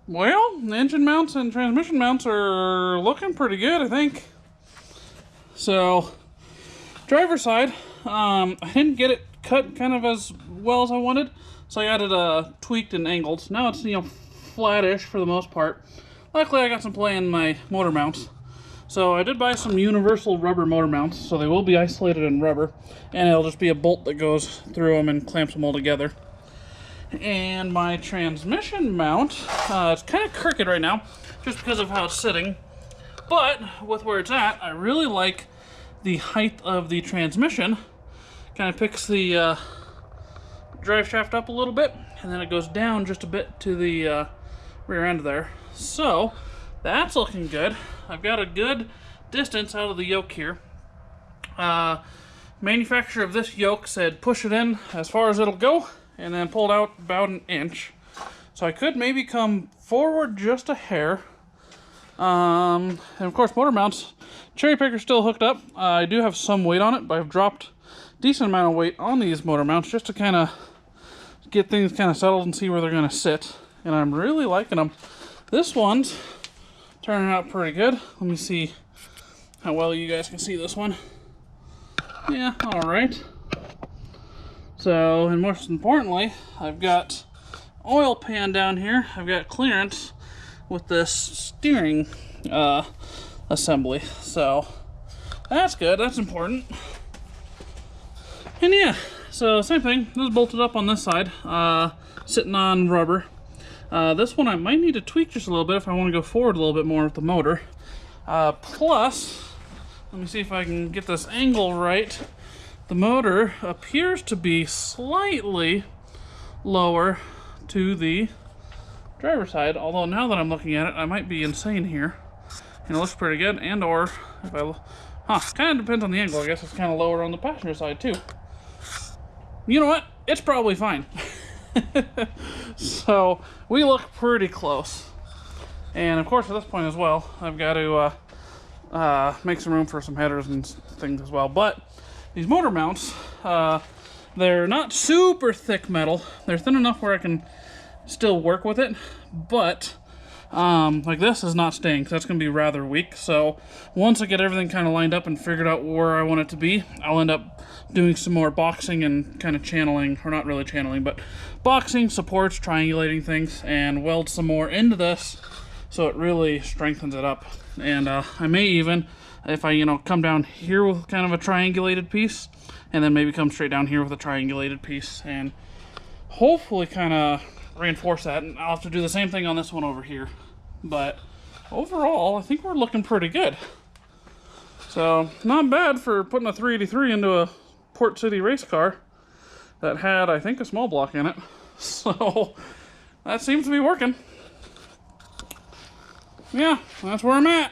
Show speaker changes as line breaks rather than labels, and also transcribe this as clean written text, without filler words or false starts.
Well, the engine mounts and transmission mounts are looking pretty good, I think. So, driver's side, I didn't get it cut kind of as well as I wanted, so I got it tweaked and angled. Now it's, flattish for the most part. Luckily, I got some play in my motor mounts. So I did buy some universal rubber motor mounts, so they will be isolated in rubber, and it'll just be a bolt that goes through them and clamps them all together. And my transmission mount, it's kind of crooked right now, just because of how it's sitting. But with where it's at, I really like the height of the transmission. Kind of picks the drive shaft up a little bit, and then it goes down just a bit to the rear end there. So that's looking good. I've got a good distance out of the yoke here. Manufacturer of this yoke said push it in as far as it'll go, and then pulled out about an inch. So I could maybe come forward just a hair. And of course, motor mounts, cherry picker's still hooked up. I do have some weight on it, but I've dropped a decent amount of weight on these motor mounts just to kind of get things kind of settled and see where they're going to sit. And I'm really liking them. This one's turning out pretty good. Let me see how well you guys can see this one. Yeah, all right. So, and most importantly, I've got oil pan down here. I've got clearance with this steering assembly. So, that's good. That's important. And yeah, so same thing. This is bolted up on this side, sitting on rubber. This one I might need to tweak just a little bit if I want to go forward a little bit more with the motor. Plus, let me see if I can get this angle right. The motor appears to be slightly lower to the driver's side, although now that I'm looking at it, I might be insane here. And it looks pretty good, and or, if I, kind of depends on the angle. I guess it's kind of lower on the passenger side too. You know what? It's probably fine. So, we look pretty close. And of course, at this point as well, I've got to make some room for some headers and things as well. But these motor mounts, they're not super thick metal. They're thin enough where I can still work with it. But, like this is not staying, because that's going to be rather weak. So, once I get everything kind of lined up and figured out where I want it to be, I'll end up doing some more boxing and kind of channeling, or not really channeling, but boxing, supports, triangulating things, and weld some more into this so it really strengthens it up. And I may even, if I, come down here with kind of a triangulated piece, and then maybe come straight down here with a triangulated piece, and hopefully kind of reinforce that. And I'll have to do the same thing on this one over here. But overall, I think we're looking pretty good. So, not bad for putting a 383 into a Port City race car that had, I think, a small block in it. So, that seems to be working. Yeah, that's where I'm at.